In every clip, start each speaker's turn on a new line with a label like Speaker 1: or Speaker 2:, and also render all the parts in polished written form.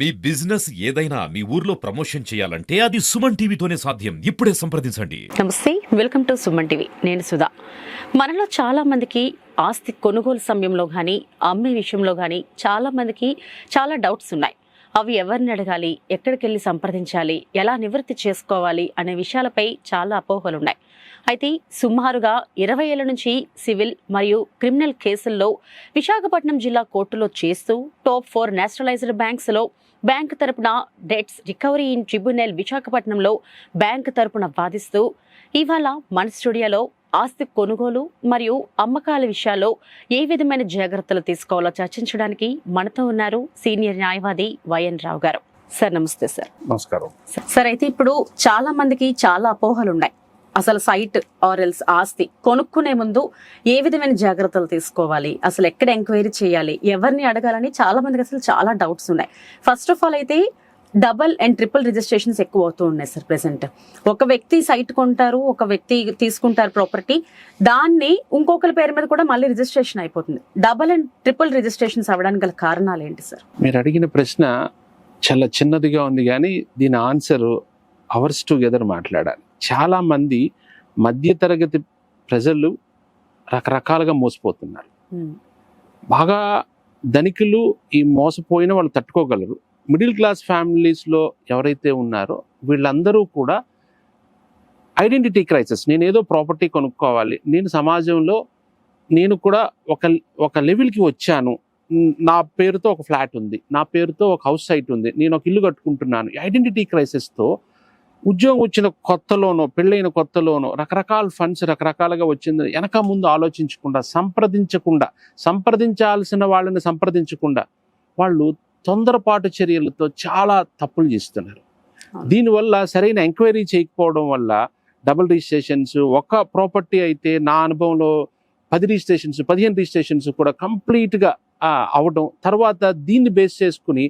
Speaker 1: మీ business ఏదైనా మీ ఊర్లో promotion చేయాలంటే అది సుమన్ టీవీతోనే సాధ్యం. ఇప్పుడే సంప్రదించండి.
Speaker 2: నమస్తే, వెల్కమ్ టు సుమన్ టీవీ. నేను సుధా. మనలో చాలా మందికి ఆస్తి కొనుగోలు సమయంలో కానీ అమ్మే విషయంలో కానీ చాలా మందికి చాలా డౌట్స్ ఉన్నాయి. అవి ఎవరిని అడగాలి, ఎక్కడికి వెళ్ళి సంప్రదించాలి, ఎలా నివృత్తి చేసుకోవాలి అనే విషయాలపై చాలా అపోహలు ఉన్నాయి. అయితే సుమారుగా 20 ఏళ్ల నుంచి సివిల్ మరియు క్రిమినల్ కేసుల్లో విశాఖపట్నం జిల్లా కోర్టులో చేస్తూ టాప్ 4 నేషనలైజ్డ్ బ్యాంక్స్లో బ్యాంకు తరపున డెట్స్ రికవరీ ఇన్ ట్రిబ్యునల్ విశాఖపట్నంలో బ్యాంకు తరపున వాదిస్తూ ఇవాళ మన స్టూడియోలో ఆస్తి కొనుగోలు మరియు అమ్మకాల విషయాల్లో ఏ విధమైన జాగ్రత్తలు తీసుకోవాలో చర్చించడానికి మనతో ఉన్నారు సీనియర్ న్యాయవాది వైఎన్ రావు గారు. సార్ నమస్తే. సార్
Speaker 3: నమస్కారం.
Speaker 2: సార్, అయితే ఇప్పుడు చాలా మందికి చాలా అపోహలు ఉన్నాయి. అసలు సైట్ ఆర్ఎల్స్ ఆస్తి కొనుక్కునే ముందు ఏ విధమైన జాగ్రత్తలు తీసుకోవాలి, అసలు ఎక్కడ ఎంక్వైరీ చేయాలి, ఎవరిని అడగాలని చాలా మందికి అసలు చాలా డౌట్స్ ఉన్నాయి. ఫస్ట్ ఆఫ్ ఆల్ అయితే డబుల్ అండ్ ట్రిపుల్ రిజిస్ట్రేషన్స్ ఎక్కువ అవుతూ ఉన్నాయి సార్ ప్రెసెంట్. ఒక వ్యక్తి సైట్ కొంటారు, ఒక వ్యక్తి తీసుకుంటారు ప్రాపర్టీ, దాన్ని ఇంకొకరి పేరు మీద కూడా మళ్ళీ రిజిస్ట్రేషన్ అయిపోతుంది. డబుల్ అండ్ ట్రిపుల్ రిజిస్ట్రేషన్స్ అవ్వడానికి గల కారణాలు ఏంటి సార్?
Speaker 3: మీరు అడిగిన ప్రశ్న చాలా చిన్నదిగా ఉంది, కానీ దీని ఆన్సర్ అవర్స్ టుగెదర్ మాట్లాడాలి. చాలా మంది మధ్యతరగతి ప్రజలు రకరకాలుగా మోసపోతున్నారు. బాగా ధనికులు ఈ మోసపోయిన వాళ్ళు తట్టుకోగలరు. మిడిల్ క్లాస్ ఫ్యామిలీస్లో ఎవరైతే ఉన్నారో వీళ్ళందరూ కూడా ఐడెంటిటీ క్రైసిస్, నేను ఏదో ప్రాపర్టీ కొనుక్కోవాలి, నేను సమాజంలో నేను కూడా ఒక లెవెల్కి వచ్చాను, నా పేరుతో ఒక ఫ్లాట్ ఉంది, నా పేరుతో ఒక హౌస్ సైట్ ఉంది, నేను ఒక ఇల్లు కట్టుకుంటున్నాను. ఐడెంటిటీ క్రైసిస్తో ఉద్యోగం వచ్చిన కొత్తలోనో పెళ్ళైన కొత్తలోనో రకరకాల ఫండ్స్ రకరకాలుగా వచ్చింది వెనక ముందు ఆలోచించకుండా, సంప్రదించాల్సిన వాళ్ళని సంప్రదించకుండా వాళ్ళు తొందరపాటు చర్యలతో చాలా తప్పులు చేస్తున్నారు. దీనివల్ల సరైన ఎంక్వైరీ చేయకపోవడం వల్ల డబుల్ రిజిస్ట్రేషన్స్, ఒక ప్రాపర్టీ అయితే నా అనుభవంలో 10 రిజిస్ట్రేషన్స్ 15 రిజిస్ట్రేషన్స్ కూడా కంప్లీట్గా అవడం, తర్వాత దీన్ని బేస్ చేసుకుని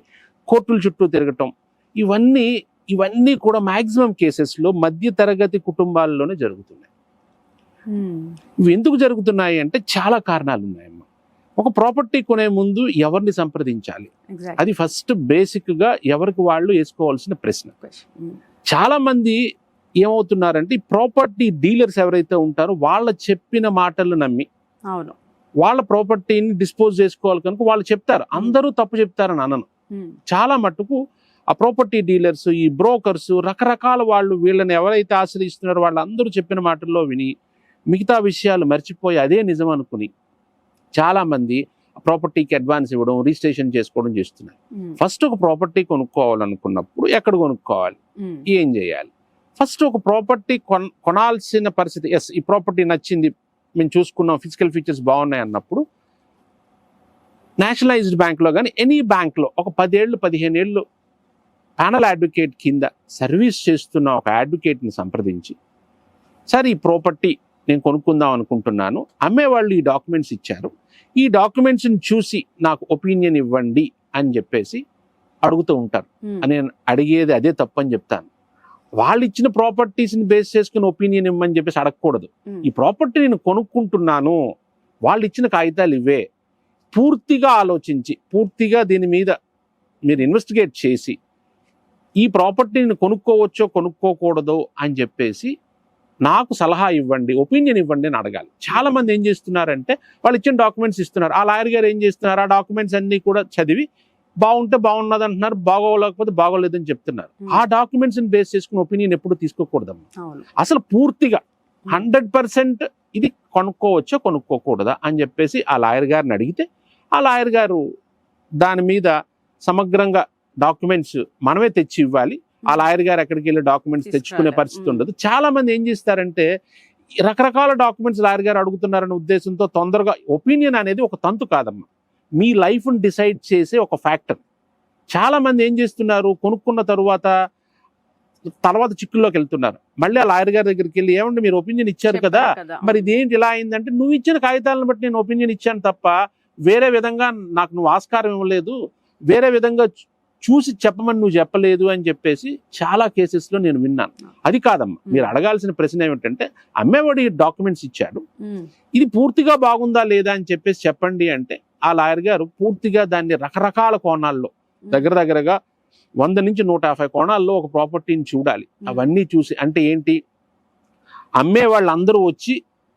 Speaker 3: కోర్టుల చుట్టూ తిరగటం, ఇవన్నీ కూడా మ్యాక్సిమం కేసెస్లో మధ్య తరగతి కుటుంబాల్లోనే జరుగుతున్నాయి. ఇవి ఎందుకు జరుగుతున్నాయి అంటే చాలా కారణాలు ఉన్నాయమ్మా. ఒక ప్రాపర్టీ కొనే ముందు ఎవరిని సంప్రదించాలి, అది ఫస్ట్ బేసిక్గా ఎవరికి వాళ్ళు వేసుకోవాల్సిన ప్రశ్న. చాలా మంది ఏమవుతున్నారంటే ఈ ప్రాపర్టీ డీలర్స్ ఎవరైతే ఉంటారో వాళ్ళ చెప్పిన మాటలు నమ్మి వాళ్ళ ప్రాపర్టీని డిస్పోజ్ చేసుకోవాలి కనుక వాళ్ళు చెప్తారు. అందరూ తప్పు చెప్తారని అనను. చాలా మట్టుకు ఆ ప్రాపర్టీ డీలర్స్, ఈ బ్రోకర్స్, రకరకాల వాళ్ళు వీళ్ళని ఎవరైతే ఆశ్రయిస్తున్నారో వాళ్ళందరూ చెప్పిన మాటల్లో విని మిగతా విషయాలు మర్చిపోయి అదే నిజం అనుకుని చాలామంది ప్రాపర్టీకి అడ్వాన్స్ ఇవ్వడం, రిజిస్ట్రేషన్ చేసుకోవడం చేస్తున్నారు. ఫస్ట్ ఒక ప్రాపర్టీ కొనుక్కోవాలనుకున్నప్పుడు ఎక్కడ కొనుక్కోవాలి, ఏం చేయాలి? ఫస్ట్ ఒక ప్రాపర్టీ కొనాల్సిన పరిస్థితి, ఎస్ ఈ ప్రాపర్టీ నచ్చింది, మేము చూసుకున్నాం, ఫిజికల్ ఫీచర్స్ బాగున్నాయి అన్నప్పుడు నేషనలైజ్డ్ బ్యాంక్లో కానీ ఎనీ బ్యాంక్లో ఒక 10 ఏళ్ళు 15 ఏళ్ళు ప్యానల్ అడ్వకేట్ కింద సర్వీస్ చేస్తున్న ఒక అడ్వకేట్ని సంప్రదించి, సార్ ఈ ప్రాపర్టీ నేను కొనుక్కుందాం అనుకుంటున్నాను, అమ్మేవాళ్ళు ఈ డాక్యుమెంట్స్ ఇచ్చారు, ఈ డాక్యుమెంట్స్ని చూసి నాకు ఒపీనియన్ ఇవ్వండి అని చెప్పేసి అడుగుతూ ఉంటారు. నేను అడిగేది అదే తప్పని చెప్తాను. వాళ్ళు ఇచ్చిన ప్రాపర్టీస్ని బేస్ చేసుకుని ఒపీనియన్ ఇవ్వమని చెప్పేసి అడగకూడదు. ఈ ప్రాపర్టీ నేను కొనుక్కుంటున్నాను, వాళ్ళు ఇచ్చిన కాగితాలు ఇవే, పూర్తిగా ఆలోచించి పూర్తిగా దీని మీద మీరు ఇన్వెస్టిగేట్ చేసి ఈ ప్రాపర్టీని కొనుక్కోవచ్చో కొనుక్కోకూడదో అని చెప్పేసి నాకు సలహా ఇవ్వండి, ఒపీనియన్ ఇవ్వండి అని అడగాలి. చాలా మంది ఏం చేస్తున్నారంటే వాళ్ళు ఇచ్చిన డాక్యుమెంట్స్ ఇస్తున్నారు, ఆ లాయర్ గారు ఏం చేస్తున్నారు, ఆ డాక్యుమెంట్స్ అన్ని కూడా చదివి బాగుంటే బాగున్నది అంటున్నారు, బాగోలేకపోతే బాగోలేదని చెప్తున్నారు. ఆ డాక్యుమెంట్స్ ని బేస్ చేసుకుని ఒపీనియన్ ఎప్పుడు తీసుకోకూడదమ్మా. అసలు పూర్తిగా 100% ఇది కొనుక్కోవచ్చో కొనుక్కోకూడదా అని చెప్పేసి ఆ లాయర్ గారిని అడిగితే ఆ లాయర్ గారు దాని మీద సమగ్రంగా డాక్యుమెంట్స్ మనమే తెచ్చి ఇవ్వాలి. ఆ లాయర్ గారు ఎక్కడికి వెళ్ళి డాక్యుమెంట్స్ తెచ్చుకునే పరిస్థితి ఉండదు. చాలా మంది ఏం చేస్తారంటే రకరకాల డాక్యుమెంట్స్ లాయర్ గారు అడుగుతున్నారనే ఉద్దేశంతో తొందరగా, ఒపీనియన్ అనేది ఒక తంతు కాదమ్మా, మీ లైఫ్ని డిసైడ్ చేసే ఒక ఫ్యాక్టర్. చాలా మంది ఏం చేస్తున్నారు, కొనుక్కున్న తర్వాత చిక్కుల్లోకి వెళ్తున్నారు. మళ్ళీ ఆ లాయర్ గారి దగ్గరికి వెళ్ళి, ఏమంటే మీరు ఒపీనియన్ ఇచ్చారు కదా, మరి ఇదేంటి ఇలా అయిందంటే, నువ్వు ఇచ్చిన కాగితాలను బట్టి నేను ఒపీనియన్ ఇచ్చాను తప్ప వేరే విధంగా నాకు నువ్వు ఆస్కారం ఇవ్వలేదు, వేరే విధంగా చూసి చెప్పమని నువ్వు చెప్పలేదు అని చెప్పేసి చాలా కేసెస్లో నేను విన్నాను. అది కాదమ్మా, మీరు అడగాల్సిన ప్రశ్న ఏమిటంటే, అమ్మేవాడు ఈ డాక్యుమెంట్స్ ఇచ్చాడు, ఇది పూర్తిగా బాగుందా లేదా అని చెప్పేసి చెప్పండి అంటే ఆ లాయర్ గారు పూర్తిగా దాన్ని రకరకాల కోణాల్లో దగ్గరగా 100 నుంచి 150 కోణాల్లో ఒక ప్రాపర్టీని చూడాలి. అవన్నీ చూసి అంటే ఏంటి, అమ్మే వాళ్ళందరూ వచ్చి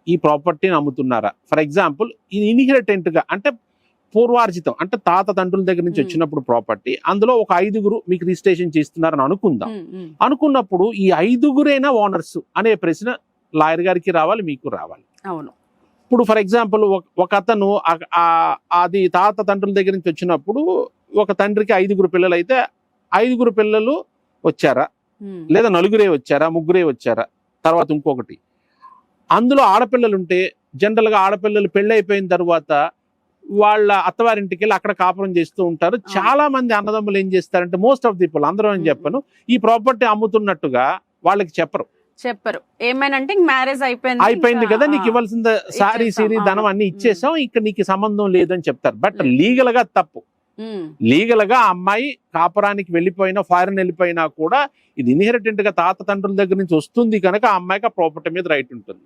Speaker 3: ఈ ప్రాపర్టీని అమ్ముతున్నారా? ఫర్ ఎగ్జాంపుల్ ఇది ఇన్హెరిటెంట్ గా అంటే పూర్వార్జితం, అంటే తాత తండ్రుల దగ్గర నుంచి వచ్చినప్పుడు ప్రాపర్టీ, అందులో ఒక 5గురు మీకు రిజిస్ట్రేషన్ చేస్తున్నారని అనుకుందాం. అనుకున్నప్పుడు ఈ 5గురైనా ఓనర్స్ అనే ప్రశ్న లాయర్ గారికి రావాలి, మీకు రావాలి.
Speaker 2: అవును.
Speaker 3: ఇప్పుడు ఫర్ ఎగ్జాంపుల్ ఒక అతను అది తాత తండ్రుల దగ్గర నుంచి వచ్చినప్పుడు ఒక తండ్రికి 5గురు పిల్లలు అయితే 5గురు పిల్లలు వచ్చారా, లేదా 4గురే వచ్చారా, 3గురే వచ్చారా, తర్వాత ఇంకొకటి. అందులో ఆడపిల్లలు ఉంటే జనరల్ గా ఆడపిల్లలు పెళ్లి అయిపోయిన తర్వాత వాళ్ళ అత్తవారింటికి వెళ్ళి అక్కడ కాపురం చేస్తూ ఉంటారు. చాలా మంది అన్నదమ్ములు ఏం చేస్తారంటే, మోస్ట్ ఆఫ్ పీపుల్, అందరూ అని చెప్పను, ఈ ప్రాపర్టీ అమ్ముతున్నట్టుగా వాళ్ళకి చెప్పరు.
Speaker 2: ఏమైనంటే మ్యారేజ్
Speaker 3: అయిపోయింది కదా, నీకు ఇవ్వాల్సిన సారీ సీరీ ధనం అన్ని ఇచ్చేసాం, ఇక్కడ నీకు సంబంధం లేదని చెప్తారు. బట్ లీగల్ గా తప్పు. లీగల్ గా అమ్మాయి కాపురానికి వెళ్ళిపోయినా, ఫారిన్ వెళ్ళిపోయినా కూడా ఇది ఇన్హెరిటెంట్ గా తాత తండ్రుల దగ్గర నుంచి వస్తుంది కనుక ఆ అమ్మాయికి ఆ ప్రాపర్టీ మీద రైట్ ఉంటుంది.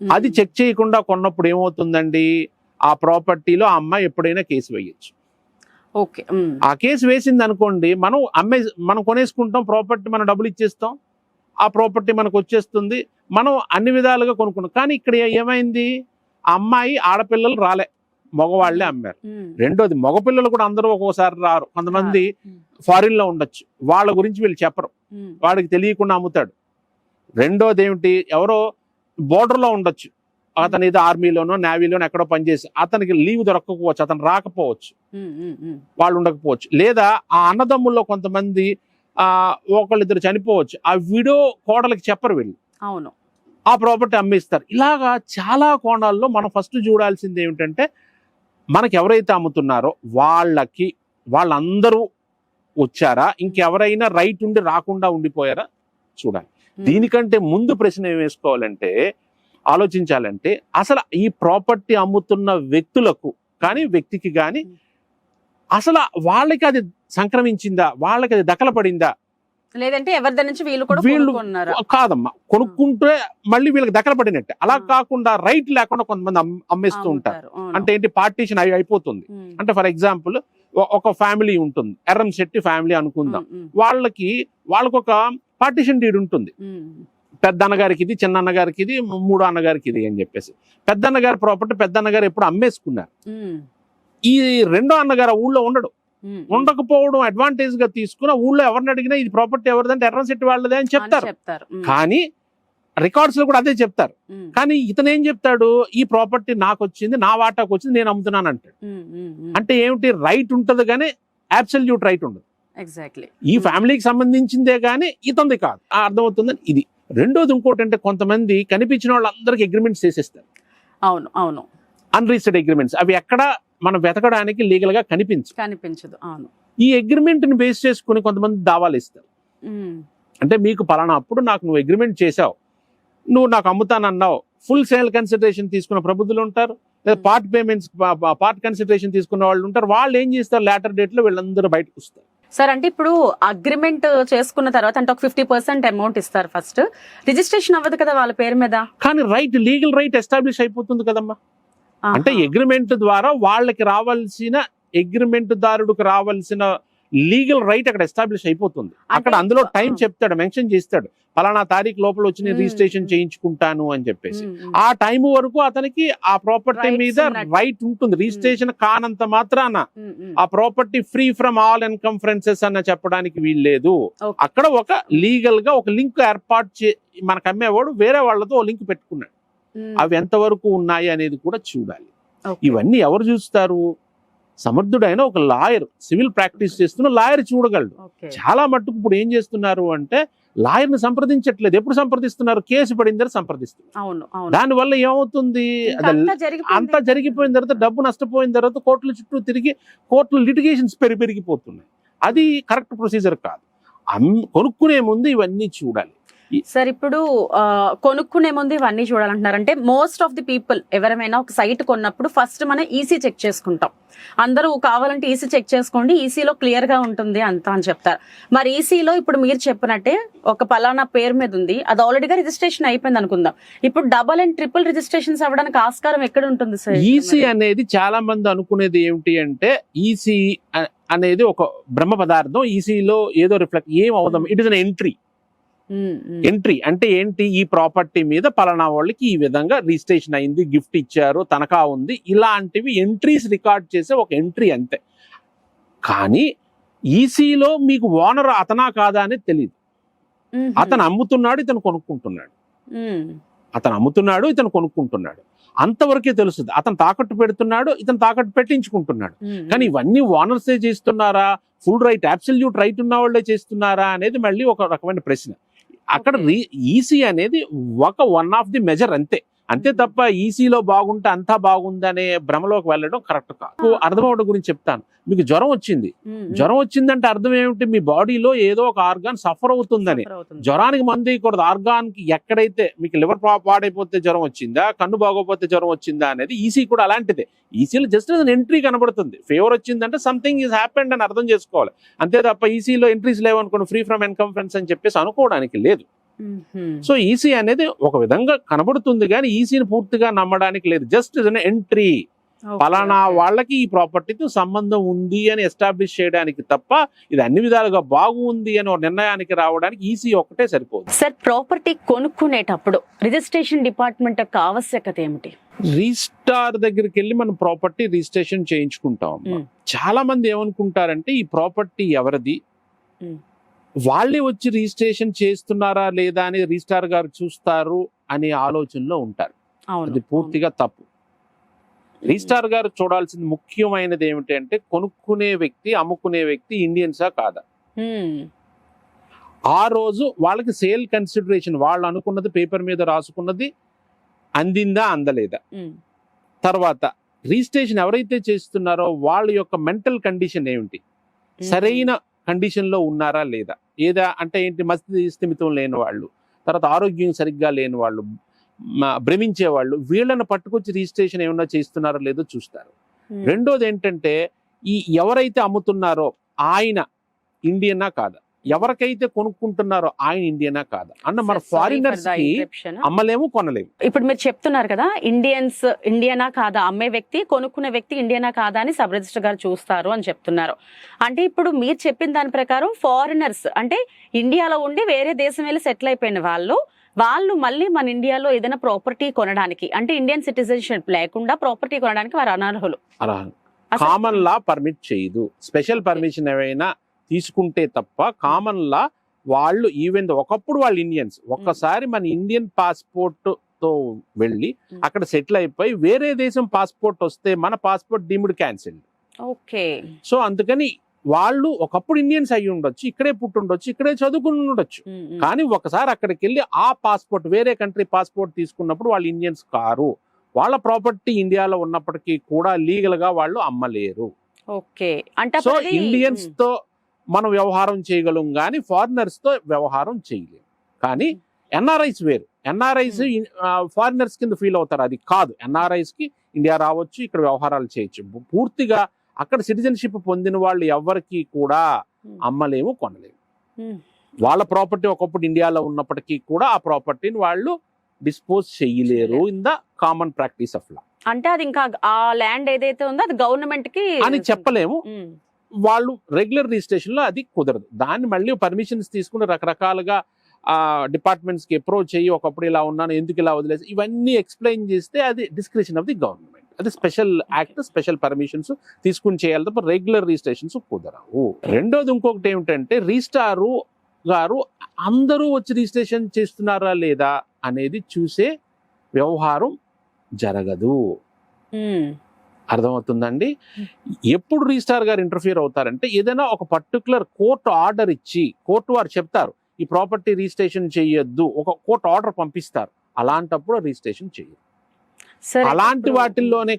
Speaker 3: అది చెక్ చేయకుండా కొన్నప్పుడు ఏమవుతుందండి, ఆ ప్రాపర్టీలో ఆ అమ్మాయి ఎప్పుడైనా కేసు వేయచ్చు. ఆ కేసు వేసింది అనుకోండి, మనం కొనేసుకుంటాం ప్రాపర్టీ, మనం డబ్బులు ఇచ్చేస్తాం, ఆ ప్రాపర్టీ మనకు వచ్చేస్తుంది, మనం అన్ని విధాలుగా కొనుక్కున్నాం. కానీ ఇక్కడ ఏమైంది, ఆ అమ్మాయి ఆడపిల్లలు రాలే, మగవాళ్లే అమ్మారు. రెండోది, మగపిల్లలు కూడా అందరూ ఒక్కోసారి రారు, కొంతమంది ఫారిన్ లో ఉండొచ్చు, వాళ్ళ గురించి వీళ్ళు చెప్పరు, వాడికి తెలియకుండా అమ్ముతాడు. రెండోది ఏమిటి, ఎవరో బోర్డర్ లో ఉండొచ్చు, అతను ఏదో ఆర్మీలోనో నేవీలోనో ఎక్కడో పనిచేసి అతనికి లీవ్ దొరకకపోవచ్చు, అతను రాకపోవచ్చు, వాళ్ళు ఉండకపోవచ్చు. లేదా ఆ అన్నదమ్ముల్లో కొంతమంది ఒకళ్ళిద్దరు చనిపోవచ్చు, ఆ విడో కోడలకి చెప్పరు వీళ్ళు,
Speaker 2: అవును,
Speaker 3: ఆ ప్రాపర్టీ అమ్మేస్తారు. ఇలాగా చాలా కోణాల్లో మనం ఫస్ట్ చూడాల్సింది ఏమిటంటే, మనకి ఎవరైతే అమ్ముతున్నారో వాళ్ళందరూ వచ్చారా, ఇంకెవరైనా రైట్ ఉండి రాకుండా ఉండిపోయారా చూడాలి. దీనికంటే ముందు ప్రశ్న ఏం వేసుకోవాలంటే, ఆలోచించాలంటే, అసలు ఈ ప్రాపర్టీ అమ్ముతున్న వ్యక్తులకు కానీ వ్యక్తికి కానీ అసలు వాళ్ళకి అది సంక్రమించిందా, వాళ్ళకి అది దఖలపడిందా,
Speaker 2: లేదంటే ఎవరి నుంచి వీళ్ళు
Speaker 3: కాదమ్మా, కొనుక్కుంటే మళ్ళీ వీళ్ళకి దఖలపడినట్టే. అలా కాకుండా రైట్ లేకుండా కొంతమంది అమ్మేస్తూ ఉంటారు. అంటే ఏంటి, పార్టీషన్ అయిపోతుంది. అంటే ఫర్ ఎగ్జాంపుల్ ఒక ఫ్యామిలీ ఉంటుంది, ఎర్రంశెట్టి ఫ్యామిలీ అనుకుందాం, వాళ్ళకి ఒక పార్టీషన్ డీడ్ ఉంటుంది. పెద్ద అన్నగారికి ఇది, చిన్న అన్నగారికి ఇది, మూడో అన్నగారికి ఇది అని చెప్పేసి. పెద్ద అన్నగారి ప్రాపర్టీ పెద్ద అన్నగారు ఎప్పుడు అమ్మేసుకున్నారు. ఈ రెండో అన్నగారు ఊళ్ళో ఉండకపోవడం అడ్వాంటేజ్ గా తీసుకుని ఊళ్ళో ఎవరిని అడిగినా ఇది ప్రాపర్టీ ఎవరిదంటే ఎర్రంశెట్టి వాళ్ళదే అని చెప్తారు. కానీ రికార్డ్స్ లో కూడా అదే చెప్తారు. కానీ ఇతను ఏం చెప్తాడు, ఈ ప్రాపర్టీ నాకు వచ్చింది, నా వాటాకు వచ్చింది, నేను అమ్ముతున్నాను అంటాడు. అంటే ఏమిటి, రైట్ ఉంటది కానీ అబ్సల్యూట్ రైట్ ఉండదు. ఈ ఫ్యామిలీకి సంబంధించిందే కానీ ఇతంది కాదు. అర్థమవుతుందని ఇది. రెండోది ఇంకోటి అంటే, కొంతమంది కనిపించిన వాళ్ళందరికీ అగ్రిమెంట్స్ చేసేస్తారు.
Speaker 2: అవును,
Speaker 3: అన్రిజిస్టర్డ్ అగ్రిమెంట్స్. అవి ఎక్కడ మనం వెతకడానికి లీగల్ గా కనిపించదు.
Speaker 2: అవును.
Speaker 3: ఈ అగ్రిమెంట్ ని బేస్ చేసుకుని కొంతమంది దావాలు ఇస్తారు. అంటే మీకు పలానా అప్పుడు నాకు నువ్వు అగ్రిమెంట్ చేసావు, నువ్వు నాకు అమ్ముతానన్నావు, ఫుల్ సేల్ కన్సిడరేషన్ తీసుకున్న ప్రబుద్ధులు ఉంటారు, లేదా పార్ట్ కన్సిడరేషన్ తీసుకున్న వాళ్ళు ఉంటారు. వాళ్ళు ఏం చేస్తారు, లేటర్ డేట్ లో వీళ్ళందరూ బయటకు వస్తారు.
Speaker 2: సార్, అంటే ఇప్పుడు అగ్రిమెంట్ చేసుకున్న తర్వాత అంటే ఒక 50% అమౌంట్ ఇస్తారు ఫస్ట్, రిజిస్ట్రేషన్ అవ్వదు కదా వాళ్ళ పేరు మీద.
Speaker 3: కానీ లీగల్ రైట్ ఎస్టాబ్లిష్ అయిపోతుంది కదమ్మా. అంటే అగ్రిమెంట్ ద్వారా వాళ్ళకి రావాల్సిన, అగ్రిమెంట్ దారుడికి రావాల్సిన లీగల్ రైట్ అక్కడ ఎస్టాబ్లిష్ అయిపోతుంది. అక్కడ అందులో టైం చెప్తాడు, మెన్షన్ చేస్తాడు, పలానా తారీఖు లోపల వచ్చి నేను రిజిస్ట్రేషన్ చేయించుకుంటాను అని చెప్పేసి. ఆ టైం వరకు అతనికి ఆ ప్రాపర్టీ మీద రైట్ ఉంటుంది. రిజిస్ట్రేషన్ కానంత మాత్రాన ఆ ప్రాపర్టీ ఫ్రీ ఫ్రమ్ ఆల్ ఎన్కంఫరెన్సెస్ అన్న చెప్పడానికి వీల్లేదు. అక్కడ ఒక లీగల్ గా ఒక లింక్ ఏర్పాటు మనకు అమ్మేవాడు వేరే వాళ్ళతో లింక్ పెట్టుకున్నాడు. అవి ఎంతవరకు ఉన్నాయి అనేది కూడా చూడాలి. ఇవన్నీ ఎవరు చూస్తారు, సమర్థుడైన ఒక లాయర్, సివిల్ ప్రాక్టీస్ చేస్తున్న లాయర్ చూడగలడు. చాలా మట్టుకు ఇప్పుడు ఏం చేస్తున్నారు అంటే, లాయర్ ని సంప్రదించట్లేదు. ఎప్పుడు సంప్రదిస్తున్నారు, కేసు పడిందని సంప్రదిస్తున్నారు. దానివల్ల ఏమవుతుంది, అంతా జరిగిపోయిన తర్వాత, డబ్బు నష్టపోయిన తర్వాత కోర్టుల చుట్టూ తిరిగి కోర్టుల లిటిగేషన్స్ పెరిగిపోతున్నాయి. అది కరెక్ట్ ప్రొసీజర్ కాదు. కొనుక్కునే ముందు ఇవన్నీ చూడాలి.
Speaker 2: సార్ ఇప్పుడు కొనుక్కునే ముందు ఇవన్నీ చూడాలంటున్నారు. అంటే మోస్ట్ ఆఫ్ ది పీపుల్ ఎవరైనా ఒక సైట్ కొన్నప్పుడు ఫస్ట్ మనం ఈసీ చెక్ చేసుకుంటాం. అందరూ కావాలంటే ఈసీ చెక్ చేసుకోండి, ఈసీలో క్లియర్ గా ఉంటుంది అంతా అని చెప్తారు. మరి ఈసీలో ఇప్పుడు మీరు చెప్పినట్టే ఒక పలానా పేరు మీద ఉంది, అది ఆల్రెడీగా రిజిస్ట్రేషన్ అయిపోయింది అనుకుందాం. ఇప్పుడు డబల్ అండ్ ట్రిపుల్ రిజిస్ట్రేషన్స్ అవ్వడానికి ఆస్కారం ఎక్కడ ఉంటుంది సార్?
Speaker 3: ఈసీ అనేది చాలా మంది అనుకునేది ఏమిటి అంటే ఈసీ అనేది ఒక బ్రహ్మ పదార్థం, ఈసీలో ఏదో రిఫ్లెక్ట్ ఏం అవుదాం, it is an entry. Entry అంటే ఏంటి? ఈ ప్రాపర్టీ మీద పలానా వాళ్ళకి ఈ విధంగా రిజిస్ట్రేషన్ అయింది, గిఫ్ట్ ఇచ్చారు, తనఖా ఉంది, ఇలాంటివి ఎంట్రీస్ రికార్డ్ చేసే ఒక ఎంట్రీ అంతే. కానీ ఈసీలో మీకు ఓనర్ అతనా కాదా అనేది తెలియదు. అతను అమ్ముతున్నాడు, ఇతను కొనుక్కుంటున్నాడు, అతను అమ్ముతున్నాడు, ఇతను కొనుక్కుంటున్నాడు, అంతవరకే తెలుస్తుంది. అతను తాకట్టు పెడుతున్నాడు, ఇతను తాకట్టు పెట్టించుకుంటున్నాడు. కానీ ఇవన్నీ ఓనర్సే చేస్తున్నారా, ఫుల్ రైట్ అబ్సల్యూట్ రైట్ ఉన్న వాళ్ళే చేస్తున్నారా అనేది మళ్ళీ ఒక రకమైన ప్రశ్న. అక్కడ ఈసీ అనేది వన్ ఆఫ్ ది మెజర్ అంతే. అంతే తప్ప ఈసీలో బాగుంటే అంతా బాగుందనే భ్రమలోకి వెళ్ళడం కరెక్ట్ కాదు. అర్థమవడం గురించి చెప్తాను. మీకు జ్వరం వచ్చింది, జ్వరం వచ్చిందంటే అర్థం ఏమిటి? మీ బాడీలో ఏదో ఒక ఆర్గాన్ సఫర్ అవుతుందని. జ్వరానికి మందు ఇవ్వకూడదు. ఆర్గాన్ కి ఎక్కడైతే మీకు లివర్ పాడైపోతే జ్వరం వచ్చిందా, కన్ను బాగోపోతే జ్వరం వచ్చిందా అనేది ఈసీ కూడా అలాంటిదే. ఈసీలో జస్ట్ ఎంట్రీ కనబడుతుంది. ఫీవర్ వచ్చిందంటే సంథింగ్ ఈజ్ హ్యాపెండ్ అని అర్థం చేసుకోవాలి. అంతే తప్ప ఈసీలో ఎంట్రీస్ లేవనుకోండి, ఫ్రీ ఫ్రమ్ ఎన్కంఫరెన్స్ అని చెప్పేసి అనుకోవడానికి లేదు. సో ఈసీ అనేది ఒక విధంగా కనబడుతుంది కానీ ఈసీని పూర్తిగా నమ్మడానికి లేదు. జస్ట్ ఎంట్రీ, పలానా వాళ్ళకి ఈ ప్రాపర్టీతో సంబంధం ఉంది అని ఎస్టాబ్లిష్ చేయడానికి తప్ప ఇది అన్ని విధాలుగా బాగుంది అని ఒక నిర్ణయానికి రావడానికి ఈసీ ఒక్కటే సరిపోదు.
Speaker 2: సార్, ప్రాపర్టీ కొనుక్కునేటప్పుడు రిజిస్ట్రేషన్ డిపార్ట్మెంట్ యొక్క ఆవశ్యకత ఏమిటి?
Speaker 3: రిజిస్ట్రార్ దగ్గరికి వెళ్ళి మనం ప్రాపర్టీ రిజిస్ట్రేషన్ చేయించుకుంటాం. చాలా మంది ఏమనుకుంటారంటే ఈ ప్రాపర్టీ ఎవరిది, వాళ్ళే వచ్చి రిజిస్ట్రేషన్ చేస్తున్నారా లేదా అని రిజిస్ట్రార్ గారు చూస్తారు అనే ఆలోచనలో ఉంటారు. అది పూర్తిగా తప్పు. రిజిస్ట్రార్ గారు చూడాల్సింది ముఖ్యమైనది ఏమిటి అంటే కొనుక్కునే వ్యక్తి, అమ్ముకునే వ్యక్తి ఇండియన్సా కాదా. ఆ రోజు వాళ్ళకి సేల్ కన్సిడరేషన్, వాళ్ళు అనుకున్నది పేపర్ మీద రాసుకున్నది అందిందా అందలేదా. తర్వాత రిజిస్ట్రేషన్ ఎవరైతే చేస్తున్నారో వాళ్ళ యొక్క మెంటల్ కండిషన్ ఏమిటి, సరైన కండిషన్ లో ఉన్నారా లేదా. ఏదా అంటే ఏంటి, మస్తి స్థిమితం లేని వాళ్ళు, తర్వాత ఆరోగ్యం సరిగ్గా లేని వాళ్ళు, భ్రమించే వాళ్ళు, వీళ్ళని పట్టుకొచ్చి రిజిస్ట్రేషన్ ఏమన్నా చేస్తున్నారో లేదో చూస్తారు. రెండోది ఏంటంటే ఈ ఎవరైతే అమ్ముతున్నారో ఆయన ఇండియనా కాదా, ఎవరికైతే కొనుక్కుంటున్నారో ఆయన ఇండియనా కాదా అన్న. మన ఫారినర్స్ కి అమ్మలేము, కొనలేము.
Speaker 2: ఇప్పుడు మీరు చెప్తున్నారు కదా, ఇండియనా కాదా, అమ్మే వ్యక్తి కొనుక్కునే వ్యక్తి ఇండియనా కాదా అని సబ్ రిజిస్టర్ గారు చూస్తారు అని చెప్తున్నారు. అంటే ఇప్పుడు మీరు చెప్పిన దాని ప్రకారం ఫారినర్స్ అంటే ఇండియాలో ఉండి వేరే దేశం వెళ్ళి సెటిల్ అయిపోయిన వాళ్ళు మళ్ళీ మన ఇండియాలో ఏదైనా ప్రాపర్టీ కొనడానికి, అంటే ఇండియన్ సిటిజన్షిప్ లేకుండా ప్రాపర్టీ కొనడానికి వారు అనర్హులు.
Speaker 3: కామన్ లా పర్మిట్ చేయదు. స్పెషల్ పర్మిషన్ ఏమైనా తీసుకుంటే తప్ప కామన్ లా వాళ్ళు ఈవెన్ ఒకప్పుడు వాళ్ళు ఇండియన్స్, ఒక్కసారి మన ఇండియన్ పాస్పోర్ట్ తో వెళ్ళి అక్కడ సెటిల్ అయిపోయి వేరే దేశం పాస్పోర్ట్ వస్తే మన passport deemed cancel.
Speaker 2: Okay.
Speaker 3: So అందుకని వాళ్ళు ఒకప్పుడు ఇండియన్స్ అయ్యి ఉండొచ్చు, ఇక్కడే పుట్టుండొచ్చు, ఇక్కడే చదువుకుని ఉండొచ్చు, కానీ ఒకసారి అక్కడికి వెళ్ళి ఆ పాస్పోర్ట్ వేరే కంట్రీ పాస్పోర్ట్ తీసుకున్నప్పుడు వాళ్ళు ఇండియన్స్ కారు. వాళ్ళ ప్రాపర్టీ ఇండియాలో ఉన్నప్పటికీ కూడా లీగల్ గా వాళ్ళు అమ్మలేరు.
Speaker 2: ఓకే. అంటే
Speaker 3: సో ఇండియన్స్ తో మనం వ్యవహారం చేయగలం కానీ ఫారినర్స్ తో వ్యవహారం చేయలేము. కానీ ఎన్ఆర్ఐస్ వేరు. ఎన్ఆర్ఐస్ ఫారినర్స్ కింద ఫీల్ అవుతారు, అది కాదు. ఎన్ఆర్ఐస్ కి ఇండియా రావచ్చు, ఇక్కడ వ్యవహారాలు చేయొచ్చు. పూర్తిగా అక్కడ సిటిజన్షిప్ పొందిన వాళ్ళు ఎవరికి కూడా అమ్మలేము, కొనలేము. వాళ్ళ ప్రాపర్టీ ఒకప్పుడు ఇండియాలో ఉన్నప్పటికీ కూడా ఆ ప్రాపర్టీని వాళ్ళు డిస్పోజ్ చేయలేరు in the common practice of law.
Speaker 2: అంటే అది ఇంకా ఆ ల్యాండ్ ఏదైతే ఉందో అది గవర్నమెంట్ కి
Speaker 3: అని చెప్పలేము. వాళ్ళు రెగ్యులర్ రిజిస్ట్రేషన్ లో అది కుదరదు. దాన్ని మళ్ళీ పర్మిషన్స్ తీసుకుని రకరకాలుగా డిపార్ట్మెంట్స్ కి అప్రోచ్ అయ్యి ఒకప్పుడు ఇలా ఉన్నాను, ఎందుకు ఇలా వదిలేసి ఇవన్నీ ఎక్స్ప్లెయిన్ చేస్తే అది డిస్క్రిషన్ ఆఫ్ ది గవర్నమెంట్. అది స్పెషల్ యాక్ట్, స్పెషల్ పర్మిషన్స్ తీసుకుని చేయాలి తప్ప రెగ్యులర్ రిజిస్ట్రేషన్స్ కుదరవు. రెండోది ఇంకొకటి ఏమిటంటే రిజిస్ట్రారు గారు అందరూ వచ్చి రిజిస్ట్రేషన్ చేస్తున్నారా లేదా అనేది చూసే వ్యవహారం జరగదు. అర్థమవుతుందండి. ఎప్పుడు రిజిస్ట్రార్ గారు ఇంటర్ఫియర్ అవుతారంటే ఏదైనా ఒక పర్టికులర్ కోర్టు ఆర్డర్ ఇచ్చి, కోర్టు వారు చెప్తారు ఈ ప్రాపర్టీ రిజిస్ట్రేషన్ చేయొద్దు, ఒక కోర్టు ఆర్డర్ పంపిస్తారు, అలాంటప్పుడు రిజిస్ట్రేషన్ చేయరు. అలాంటి వాటిల్లోనే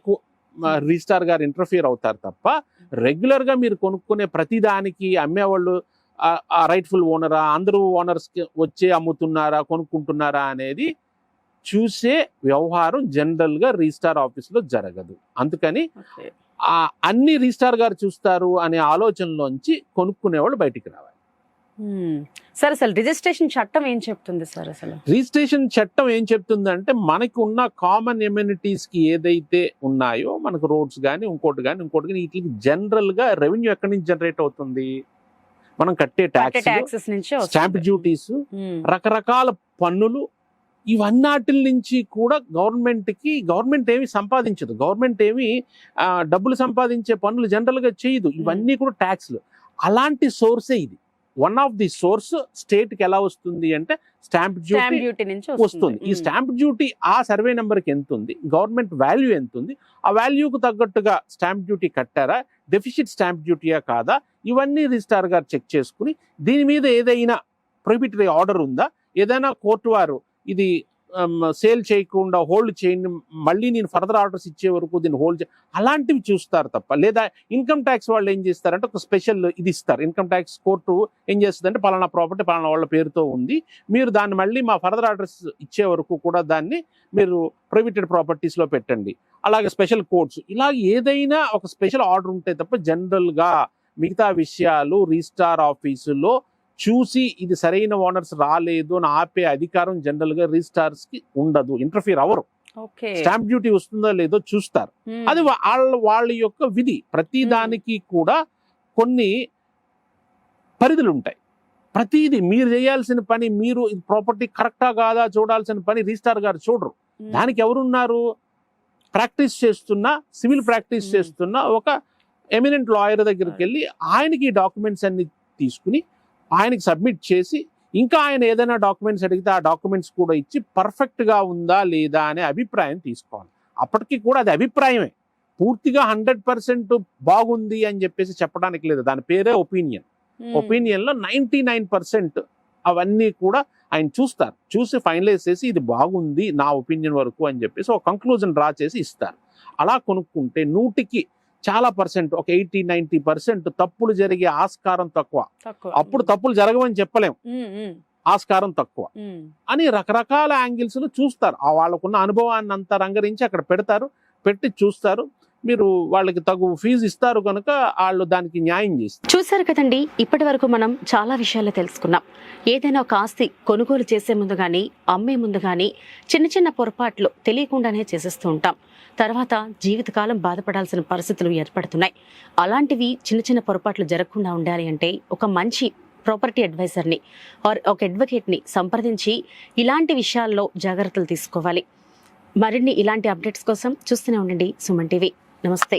Speaker 3: రిజిస్ట్రార్ గారు ఇంటర్ఫియర్ అవుతారు తప్ప రెగ్యులర్ గా మీరు కొనుక్కునే ప్రతి దానికి అమ్మేవాళ్ళు ఆ రైట్ఫుల్ ఓనరా, అందరూ ఓనర్స్ వచ్చే అమ్ముతున్నారా, కొనుక్కుంటున్నారా అనేది చూసే వ్యవహారం జనరల్ గా రిజిస్ట్రార్ ఆఫీస్ లో జరగదు. అందుకని
Speaker 2: ఓకే.
Speaker 3: అన్ని రిజిస్ట్రార్ గారు చూస్తారు అనే ఆలోచనలోంచి కొనుక్కునేవాళ్ళు బయటికి రావాలి.
Speaker 2: సార్ అసలు రిజిస్ట్రేషన్ చట్టం ఏం చెప్తుంది సార్? అసలు
Speaker 3: రిజిస్ట్రేషన్ చట్టం ఏం చెప్తుందంటే మనకి ఉన్న కామన్ ఎమ్యూనిటీస్ కి ఏదైతే ఉన్నాయో, మనకు రోడ్స్ కానీ ఇంకోటి కానీ వీటికి జనరల్ గా రెవెన్యూ ఎక్కడి నుంచి జనరేట్ అవుతుంది? మనం కట్టే ట్యాక్స్,
Speaker 2: ట్యాక్సెస్ నుంచి
Speaker 3: స్టాంప్ డ్యూటీస్, రకరకాల పన్నులు, ఇవన్నాటిల నుంచి కూడా గవర్నమెంట్ ఏమి సంపాదించదు. గవర్నమెంట్ ఏమి డబ్బులు సంపాదించే పనులు జనరల్ గా చేయదు. ఇవన్నీ కూడా ట్యాక్స్లు. అలాంటి సోర్సే ఇది. One of the source state కి ఎలా వస్తుంది అంటే స్టాంప్ డ్యూటీ
Speaker 2: నుంచి
Speaker 3: వస్తుంది. ఈ స్టాంప్ డ్యూటీ ఆ సర్వే నెంబర్ కి ఎంత ఉంది, గవర్నమెంట్ వాల్యూ ఎంత ఉంది, ఆ వాల్యూకు తగ్గట్టుగా స్టాంప్ డ్యూటీ కట్టారా, డెఫిసిట్ స్టాంప్ డ్యూటీయా కాదా, ఇవన్నీ రిజిస్ట్రార్ గారు చెక్ చేసుకుని దీని మీద ఏదైనా ప్రొహిబిటరీ ఆర్డర్ ఉందా, ఏదైనా కోర్టు వారు ఇది సేల్ చేయకుండా హోల్డ్ చేయండి, మళ్ళీ నేను ఫర్దర్ ఆర్డర్స్ ఇచ్చే వరకు దీన్ని హోల్డ్ అలాంటివి చూస్తారు తప్ప. లేదా ఇన్కమ్ ట్యాక్స్ వాళ్ళు ఏం చేస్తారంటే ఒక స్పెషల్ ఇది ఇస్తారు. ఇన్కమ్ ట్యాక్స్ కోర్టు ఏం చేస్తుందంటే పలానా ప్రాపర్టీ పలానా వాళ్ళ పేరుతో ఉంది, మీరు దాన్ని మళ్ళీ మా ఫర్దర్ ఆర్డర్స్ ఇచ్చే వరకు కూడా దాన్ని మీరు ప్రొహిబిటెడ్ ప్రాపర్టీస్ లో పెట్టండి. అలాగే స్పెషల్ కోర్ట్స్, ఇలా ఏదైనా ఒక స్పెషల్ ఆర్డర్ ఉంటే తప్ప జనరల్ గా మిగతా విషయాలు రిజిస్ట్రార్ ఆఫీసులో చూసి ఇది సరైన ఓనర్స్ రాలేదు అని ఆపే అధికారం జనరల్ గా రిజిస్ట్రార్స్ కి ఉండదు. Interfere hour. స్టాంప్ డ్యూటీ వస్తుందో లేదో చూస్తారు. అది వాళ్ళ యొక్క విధి. ప్రతి దానికి కూడా కొన్ని పరిధులు ఉంటాయి. ప్రతిదీ మీరు చేయాల్సిన పని, మీరు ప్రాపర్టీ కరెక్టా కాదా చూడాల్సిన పని రిజిస్ట్రార్ గారు చూడరు. దానికి ఎవరున్నారు? ప్రాక్టీస్ చేస్తున్న, సివిల్ ప్రాక్టీస్ చేస్తున్న ఒక ఎమినెంట్ లాయర్ దగ్గరికి వెళ్ళి ఆయనకి డాక్యుమెంట్స్ అన్ని తీసుకుని ఆయనకి సబ్మిట్ చేసి, ఇంకా ఆయన ఏదైనా డాక్యుమెంట్స్ అడిగితే ఆ డాక్యుమెంట్స్ కూడా ఇచ్చి పర్ఫెక్ట్ గా ఉందా లేదా అనే అభిప్రాయం తీసుకోవాలి. అప్పటికి కూడా అది అభిప్రాయమే, పూర్తిగా 100% బాగుంది అని చెప్పేసి చెప్పడానికి లేదు. దాని పేరే ఒపీనియన్. ఒపీనియన్ లో 99% అవన్నీ కూడా ఆయన చూస్తారు. చూసి ఫైనలైజ్ చేసి ఇది బాగుంది నా ఒపీనియన్ వరకు అని చెప్పేసి ఒక కంక్లూజన్ డ్రా చేసి ఇస్తారు. అలా కొనుక్కుంటే 100కి చాలా పర్సెంట్, ఒక 80-90% తప్పులు జరిగే ఆస్కారం తక్కువ. అప్పుడు తప్పులు జరగవని చెప్పలేం, ఆస్కారం తక్కువ అని రకరకాల యాంగిల్స్ లో చూస్తారు. వాళ్ళకున్న అనుభవాన్ని అంతా రంగరించి అక్కడ పెట్టి చూస్తారు. మీరు వాళ్ళకి తగు ఫీజు ఇస్తారు కనుక వాళ్ళు దానికి న్యాయం చేస్తారు.
Speaker 2: చూసారు కదండి, ఇప్పటి వరకు మనం చాలా విషయాలు తెలుసుకున్నాం. ఏదైనా ఒక ఆస్తి కొనుగోలు చేసే ముందు కానీ అమ్మే ముందు కానీ చిన్న పొరపాట్లు తెలియకుండానే చేసేస్తూ ఉంటాం. తర్వాత జీవితకాలం బాధపడాల్సిన పరిస్థితులు ఏర్పడుతున్నాయి. అలాంటివి చిన్న పొరపాట్లు జరగకుండా ఉండాలి అంటే ఒక మంచి ప్రాపర్టీ అడ్వైజర్ని ఆర్ ఒక అడ్వకేట్ని సంప్రదించి ఇలాంటి విషయాల్లో జాగ్రత్తలు తీసుకోవాలి. మరిన్ని ఇలాంటి అప్డేట్స్ కోసం చూస్తూనే ఉండండి సుమన్ టీవీ. నమస్తే.